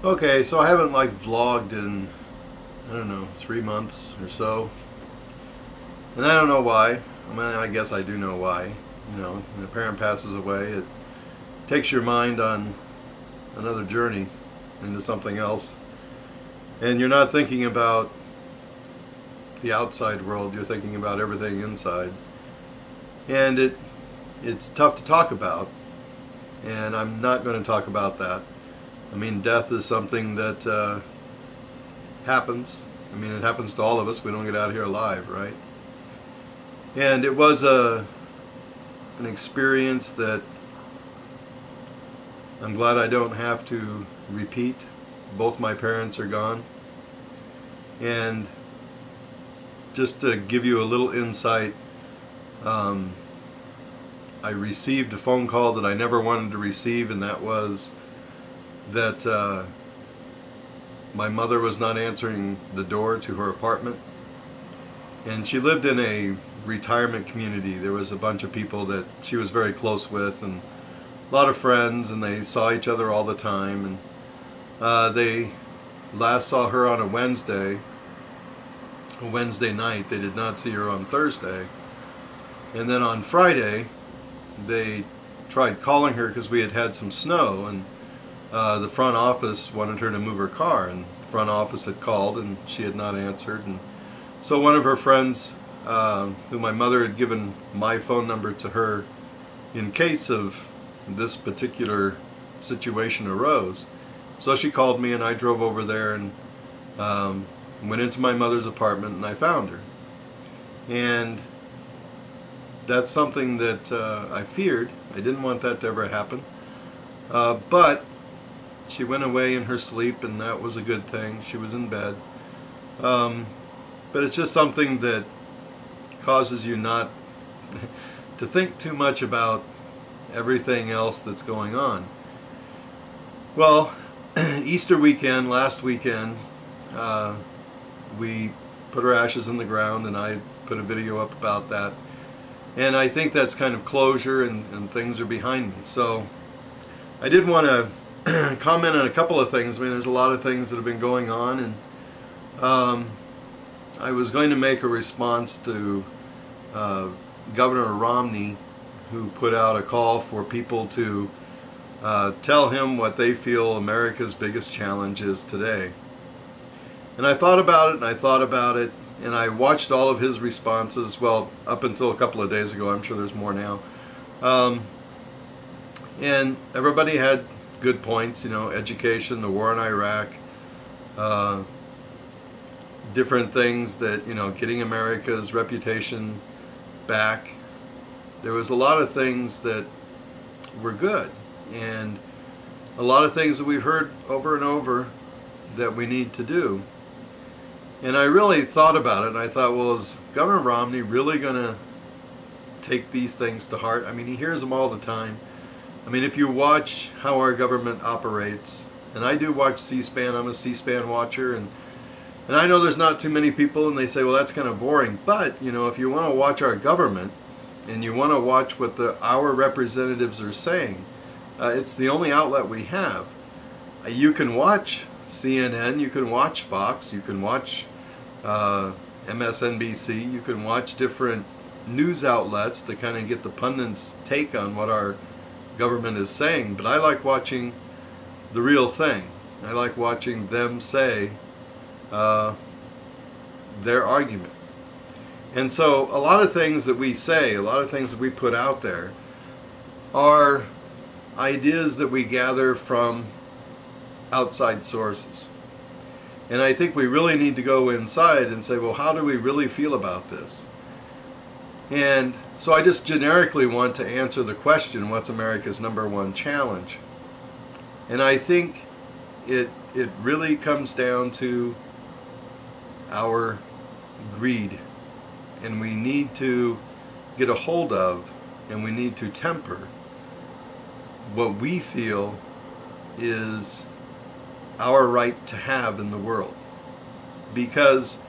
Okay, so I haven't like vlogged in, I don't know, 3 months or so. And I don't know why. I mean, I guess I do know why. When a parent passes away, it takes your mind on another journey into something else. And you're not thinking about the outside world, you're thinking about everything inside. And it's tough to talk about. And I'm not going to talk about that. I mean, death is something that happens. I mean, it happens to all of us. We don't get out of here alive, right? And it was an experience that I'm glad I don't have to repeat. Both my parents are gone. And just to give you a little insight, I received a phone call that I never wanted to receive, and that was that my mother was not answering the door to her apartment. And she lived in a retirement community. There was a bunch of people that she was very close with, and a lot of friends, and they saw each other all the time. And they last saw her on a Wednesday night. They did not see her on Thursday. And then on Friday, they tried calling her because we had had some snow, and the front office wanted her to move her car, and the front office had called and she had not answered. And so one of her friends, who my mother had given my phone number to her in case of this particular situation arose, so she called me, and I drove over there and went into my mother's apartment, and I found her. And that's something that I feared. I didn't want that to ever happen. But she went away in her sleep, and that was a good thing. She was in bed. But it's just something that causes you not to think too much about everything else that's going on. Well, Easter weekend, last weekend, we put her ashes in the ground, and I put a video up about that. And I think that's kind of closure, and things are behind me. So I did want to comment on a couple of things. I mean, there's a lot of things that have been going on, and I was going to make a response to Governor Romney, who put out a call for people to tell him what they feel America's biggest challenge is today. And I thought about it, and I thought about it, and I watched all of his responses, well, up until a couple of days ago. I'm sure there's more now. And everybody had good points, education, the war in Iraq, different things that, getting America's reputation back. There was a lot of things that were good, and a lot of things that we've heard over and over that we need to do. And I really thought about it, and I thought, well, is Governor Romney really going to take these things to heart? I mean, he hears them all the time. I mean, if you watch how our government operates, and I do watch C-SPAN, I'm a C-SPAN watcher, and I know there's not too many people, and they say, well, that's kind of boring. But, if you want to watch our government, and you want to watch what our representatives are saying, it's the only outlet we have. You can watch CNN, you can watch Fox, you can watch MSNBC, you can watch different news outlets to kind of get the pundits' take on what our government is saying. But I like watching the real thing. I like watching them say their argument. And so a lot of things that we say, a lot of things that we put out there are ideas that we gather from outside sources. And I think we really need to go inside and say, well, how do we really feel about this? And so I just generically want to answer the question, what's America's #1 challenge? And I think it really comes down to our greed. And we need to get a hold of, and we need to temper what we feel is our right to have in the world. Because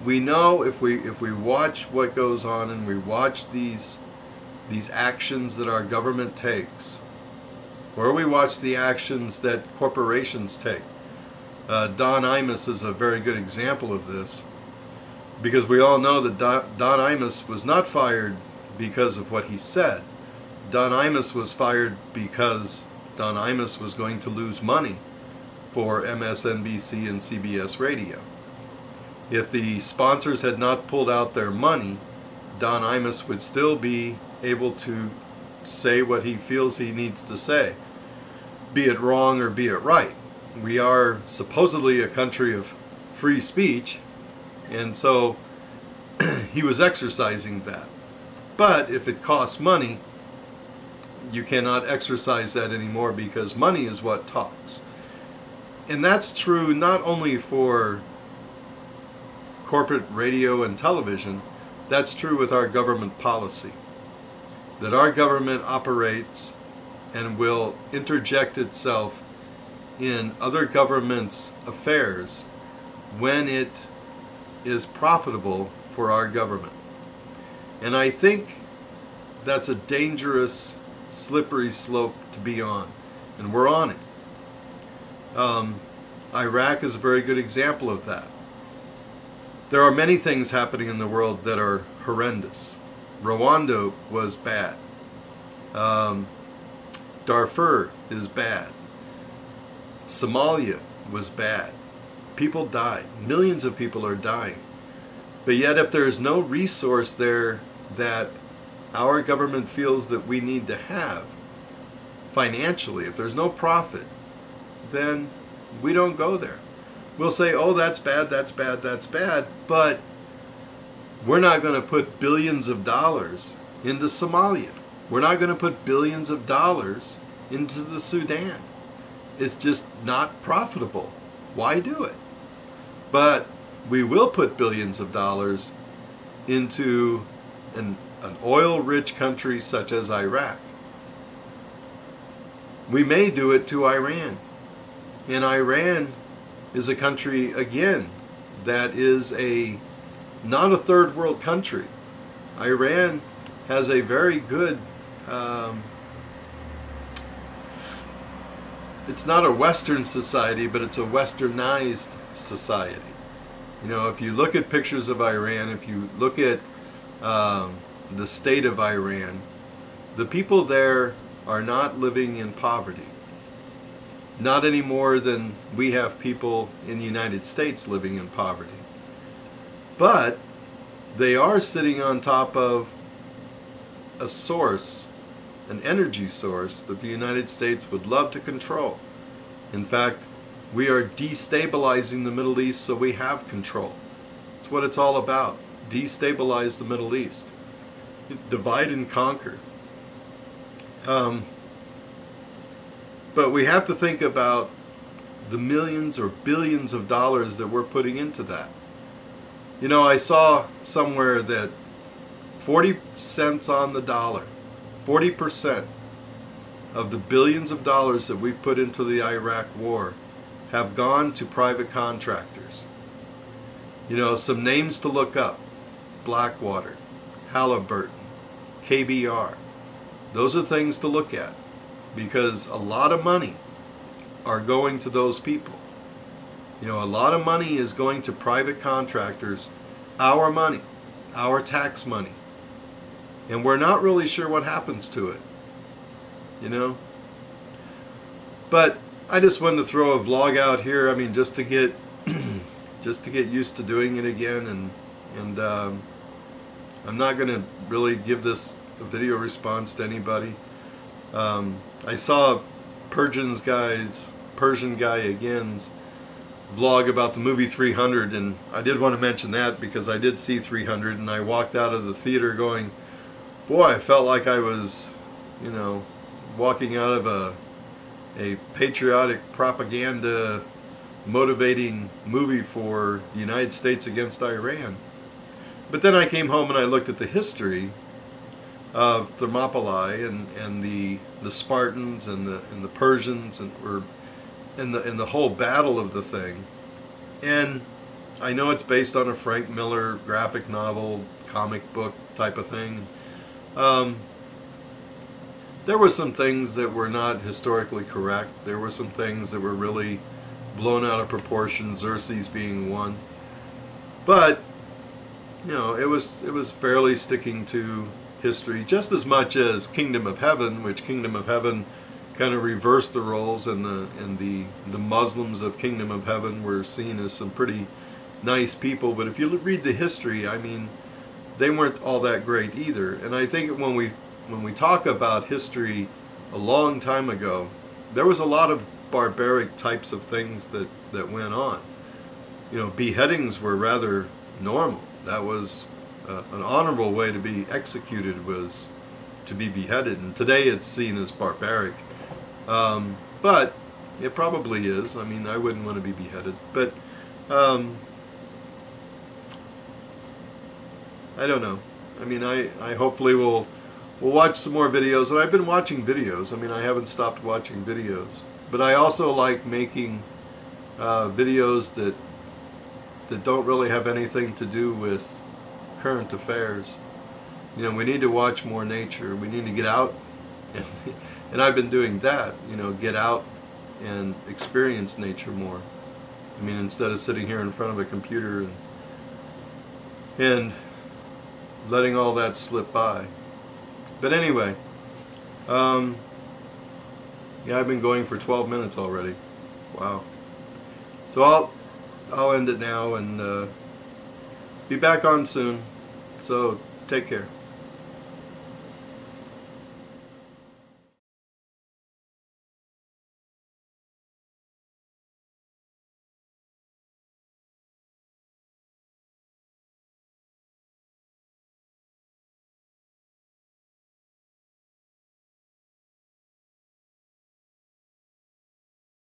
we know if we watch what goes on, and we watch these actions that our government takes, or we watch the actions that corporations take. Don Imus is a very good example of this, because we all know that Don Imus was not fired because of what he said. Don Imus was fired because Don Imus was going to lose money for MSNBC and CBS radio. If the sponsors had not pulled out their money, Don Imus would still be able to say what he feels he needs to say, be it wrong or be it right. We are supposedly a country of free speech, and so he was exercising that. But if it costs money, you cannot exercise that anymore, because money is what talks. And that's true not only for corporate radio and television, that's true with our government policy. That our government operates and will interject itself in other governments' affairs when it is profitable for our government. And I think that's a dangerous, slippery slope to be on, and we're on it. Iraq is a very good example of that. There are many things happening in the world that are horrendous. Rwanda was bad. Darfur is bad. Somalia was bad. People died. Millions of people are dying. But yet, if there is no resource there that our government feels that we need to have financially, if there's no profit, then we don't go there. We'll say, oh, that's bad, that's bad, that's bad, but we're not going to put billions of dollars into Somalia. We're not going to put billions of dollars into the Sudan. It's just not profitable. Why do it? But we will put billions of dollars into an oil-rich country such as Iraq. We may do it to Iran. And Iran is a country, again, that is not a third world country. Iran has a very good, it's not a Western society, but it's a westernized society. You know, if you look at pictures of Iran, if you look at the state of Iran, the people there are not living in poverty. Not any more than we have people in the United States living in poverty. But they are sitting on top of a source, an energy source that the United States would love to control. In fact, we are destabilizing the Middle East so we have control. That's what it's all about. Destabilize the Middle East. Divide and conquer. But we have to think about the millions or billions of dollars that we're putting into that. You know, I saw somewhere that 40 cents on the dollar, 40% of the billions of dollars that we've put into the Iraq war have gone to private contractors. You know, some names to look up: Blackwater, Halliburton, KBR. Those are things to look at, because a lot of money are going to those people. You know, a lot of money is going to private contractors, our money, our tax money. And we're not really sure what happens to it, you know. But I just wanted to throw a vlog out here, I mean, just to get used to doing it again, and I'm not going to really give this a video response to anybody. I saw Persian Guy Again's vlog about the movie 300, and I did want to mention that because I did see 300, and I walked out of the theater going, boy, I felt like I was, you know, walking out of a patriotic propaganda motivating movie for the United States against Iran. But then I came home and I looked at the history of Thermopylae and the Spartans and the Persians and the whole battle of the thing. And I know it's based on a Frank Miller graphic novel, comic book type of thing. There were some things that were not historically correct. There were some things that were really blown out of proportion, Xerxes being one. But you know, it was fairly sticking to history, just as much as Kingdom of Heaven, which Kingdom of Heaven kind of reversed the roles, and the Muslims of Kingdom of Heaven were seen as some pretty nice people. But if you read the history, I mean, they weren't all that great either. And I think when we talk about history a long time ago, there was a lot of barbaric types of things that went on. You know, beheadings were rather normal. That was an honorable way to be executed, was to be beheaded. And today it's seen as barbaric. But it probably is. I mean, I wouldn't want to be beheaded. But I don't know. I mean, I hopefully will watch some more videos. And I've been watching videos. I mean, I haven't stopped watching videos. But I also like making videos that don't really have anything to do with current affairs. You know, we need to watch more nature. We need to get out, and I've been doing that. You know, get out and experience nature more. I mean, instead of sitting here in front of a computer and letting all that slip by. But anyway, yeah, I've been going for 12 minutes already. Wow. So I'll end it now and be back on soon. So take care.